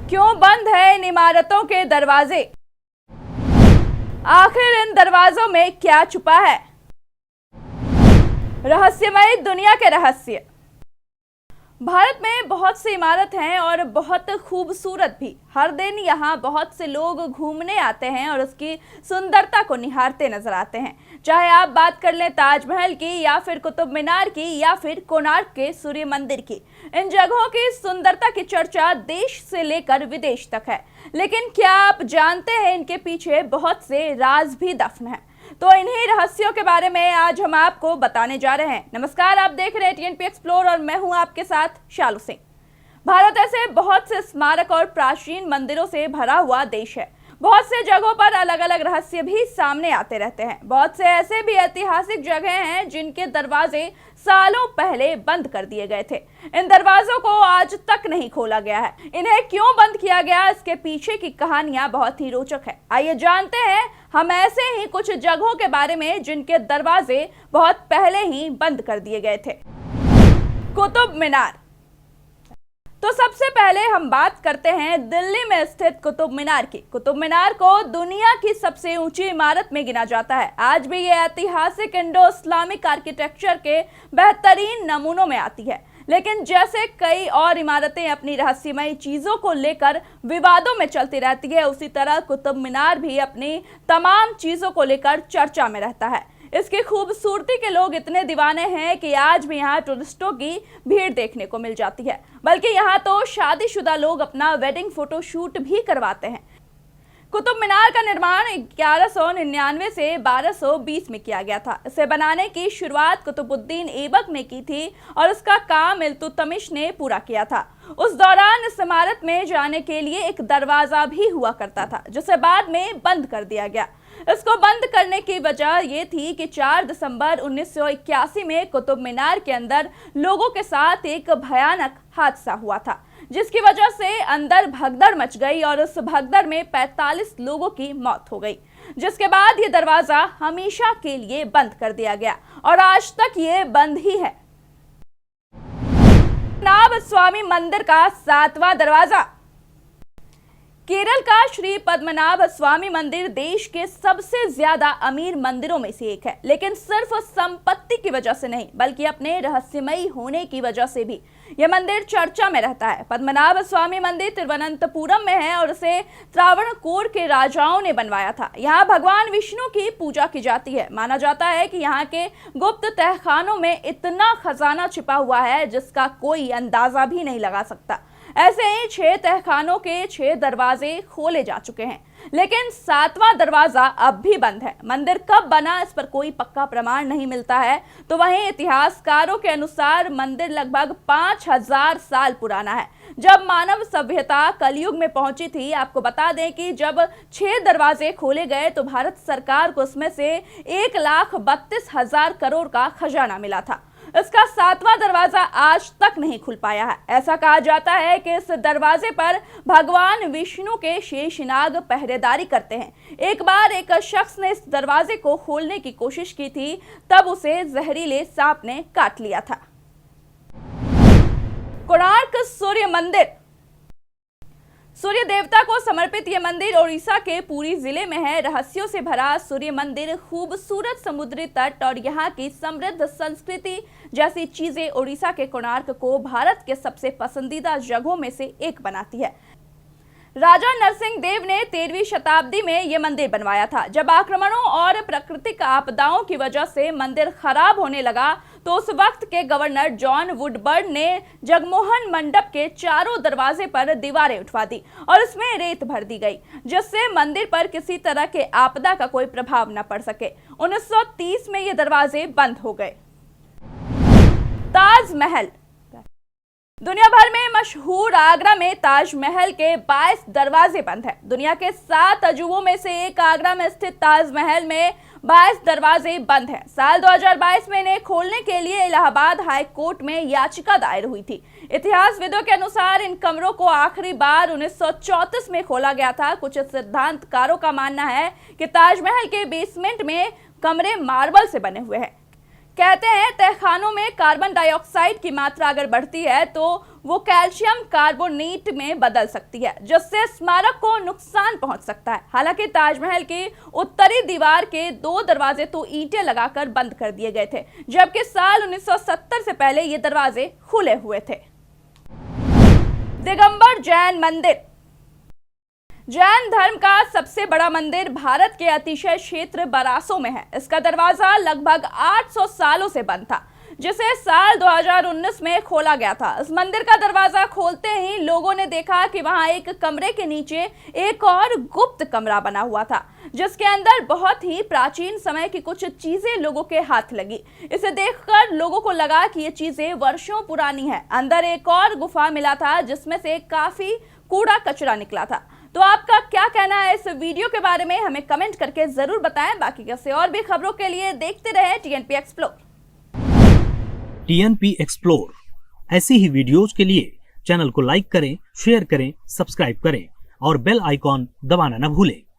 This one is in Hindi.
क्यों बंद है इन इमारतों के दरवाजे? आखिर इन दरवाजों में क्या छुपा है? रहस्यमय दुनिया के रहस्य। भारत में बहुत सी इमारत हैं और बहुत खूबसूरत भी। हर दिन यहाँ बहुत से लोग घूमने आते हैं और उसकी सुंदरता को निहारते नजर आते हैं। चाहे आप बात कर लें ताजमहल की या फिर कुतुब मीनार की या फिर कोणार्क के सूर्य मंदिर की, इन जगहों की सुंदरता की चर्चा देश से लेकर विदेश तक है। लेकिन क्या आप जानते हैं इनके पीछे बहुत से राज भी दफन हैं? तो इन्हीं रहस्यों के बारे में आज हम आपको बताने जा रहे हैं। नमस्कार, आप देख रहे हैं टीएनपी एक्सप्लोर और मैं हूं आपके साथ शालू सिंह। भारत ऐसे बहुत से स्मारक और प्राचीन मंदिरों से भरा हुआ देश है। बहुत से जगहों पर अलग अलग रहस्य भी सामने आते रहते हैं। बहुत से ऐसे भी ऐतिहासिक जगह हैं जिनके दरवाजे सालों पहले बंद कर दिए गए थे। इन दरवाजों को आज तक नहीं खोला गया है। इन्हें क्यों बंद किया गया, इसके पीछे की कहानियां बहुत ही रोचक है। आइए जानते हैं हम ऐसे ही कुछ जगहों के बारे में जिनके दरवाजे बहुत पहले ही बंद कर दिए गए थे। कुतुब मीनार। तो सबसे पहले हम बात करते हैं दिल्ली में स्थित कुतुब मीनार की। कुतुब मीनार को दुनिया की सबसे ऊंची इमारत में गिना जाता है। आज भी ये ऐतिहासिक इंडो इस्लामिक आर्किटेक्चर के बेहतरीन नमूनों में आती है। लेकिन जैसे कई और इमारतें अपनी रहस्यमय चीजों को लेकर विवादों में चलती रहती है, उसी तरह कुतुब मीनार भी अपनी तमाम चीजों को लेकर चर्चा में रहता है। इसकी खूबसूरती के लोग इतने दीवाने हैं कि आज भी यहाँ टूरिस्टों की भीड़ देखने को मिल जाती है। बल्कि यहाँ तो शादीशुदा लोग अपना वेडिंग फोटो शूट भी करवाते हैं। कुतुब मीनार का निर्माण 1199 से 1220 में किया गया था। इसे बनाने की शुरुआत कुतुबुद्दीन ऐबक ने की थी और उसका काम इल्तुतमिश ने पूरा किया था। उस दौरान इस इमारत में जाने के लिए एक दरवाजा भी हुआ करता था, जिसे बाद में बंद कर दिया गया। इसको बंद करने की वजह यह थी कि 4 दिसंबर 1981 में कुतुब मीनार के अंदर लोगों के साथ एक भयानक हादसा हुआ था, जिसकी वजह से अंदर भगदड़ मच गई और उस भगदड़ में 45 लोगों की मौत हो गई। जिसके बाद ये दरवाजा हमेशा के लिए बंद कर दिया गया और आज तक ये बंद ही है। पद्मनाभ स्वामी मंदिर का 7वां दरवाजा। केरल का श्री पद्मनाभ स्वामी मंदिर देश के सबसे ज्यादा अमीर मंदिरों में से एक है। लेकिन सिर्फ संपत्ति की वजह से नहीं, बल्कि अपने रहस्यमयी होने की वजह से भी यह मंदिर चर्चा में रहता है। पद्मनाभ स्वामी मंदिर तिरुवनंतपुरम में है और इसे त्रावणकोर के राजाओं ने बनवाया था। यहाँ भगवान विष्णु की पूजा की जाती है। माना जाता है कि यहाँ के गुप्त तहखानों में इतना खजाना छिपा हुआ है जिसका कोई अंदाजा भी नहीं लगा सकता। ऐसे ही 6 तहखानों के 6 दरवाजे खोले जा चुके हैं, लेकिन 7वां दरवाजा अब भी बंद है। मंदिर कब बना, इस पर कोई पक्का प्रमाण नहीं मिलता है। तो वहीं इतिहासकारों के अनुसार मंदिर लगभग 5000 साल पुराना है, जब मानव सभ्यता कलयुग में पहुंची थी। आपको बता दें कि जब 6 दरवाजे खोले गए तो भारत सरकार को उसमें से 1,32,000 करोड़ का खजाना मिला था। इसका 7वां दरवाजा आज तक नहीं खुल पाया है। ऐसा कहा जाता है कि इस दरवाजे पर भगवान विष्णु के शेषनाग पहरेदारी करते हैं। एक बार एक शख्स ने इस दरवाजे को खोलने की कोशिश की थी, तब उसे जहरीले सांप ने काट लिया था। कोणार्क सूर्य मंदिर। सूर्य देवता को समर्पित यह मंदिर ओडिशा के पुरी जिले में है। रहस्यों से भरा सूर्य मंदिर, खूबसूरत समुद्री तट और यहाँ की समृद्ध संस्कृति जैसी चीजें ओडिशा के कोणार्क को भारत के सबसे पसंदीदा जगहों में से एक बनाती है। राजा नरसिंह देव ने 13वीं शताब्दी में यह मंदिर बनवाया था। जब आक्रमणों और प्राकृतिक आपदाओं की वजह से मंदिर खराब होने लगा तो उस वक्त के गवर्नर जॉन वुडबर्ड ने जगमोहन मंडप के चारों दरवाजे पर दीवारें उठवा दी और इसमें रेत भर दी गई, जिससे मंदिर पर किसी तरह के आपदा का कोई प्रभाव न पड़ सके। 1930 में ये दरवाजे बंद हो गए। ताजमहल। दुनिया भर में मशहूर आगरा में ताजमहल के 22 दरवाजे बंद हैं। दुनिया के 7 अजूबों में से एक आगरा में स्थित ताजमहल में 22 दरवाजे बंद हैं। साल 2022 में इन्हें खोलने के लिए इलाहाबाद हाई कोर्ट में याचिका दायर हुई थी। इतिहासविदों के अनुसार इन कमरों को आखिरी बार 1934 में खोला गया था। कुछ सिद्धांतकारों का मानना है कि ताजमहल के बेसमेंट में कमरे मार्बल से बने हुए हैं। कहते हैं तहखानों में कार्बन डाइऑक्साइड की मात्रा अगर बढ़ती है तो वो कैल्शियम कार्बोनेट में बदल सकती है, जिससे स्मारक को नुकसान पहुंच सकता है। हालांकि ताजमहल की उत्तरी दीवार के 2 दरवाजे तो ईंटें लगाकर बंद कर दिए गए थे, जबकि साल 1970 से पहले ये दरवाजे खुले हुए थे। दिगंबर जैन मंदिर। जैन धर्म का सबसे बड़ा मंदिर भारत के अतिशय क्षेत्र बरासो में है। इसका दरवाजा लगभग 800 सालों से बंद था, जिसे साल 2019 में खोला गया था। इस मंदिर का दरवाजा खोलते ही लोगों ने देखा कि वहां एक कमरे के नीचे एक और गुप्त कमरा बना हुआ था, जिसके अंदर बहुत ही प्राचीन समय की कुछ चीजें लोगों के हाथ लगी। इसे देखकर लोगों को लगा कि ये चीजें वर्षों पुरानी है। अंदर एक और गुफा मिला था, जिसमें से काफी कूड़ा कचरा निकला था। तो आपका क्या कहना है इस वीडियो के बारे में, हमें कमेंट करके जरूर बताएं। बाकी कैसे और भी खबरों के लिए देखते रहे टीएनपी एक्सप्लोर। टीएनपी एक्सप्लोर ऐसी ही वीडियोज के लिए चैनल को लाइक करें, शेयर करें, सब्सक्राइब करें और बेल आइकॉन दबाना न भूलें।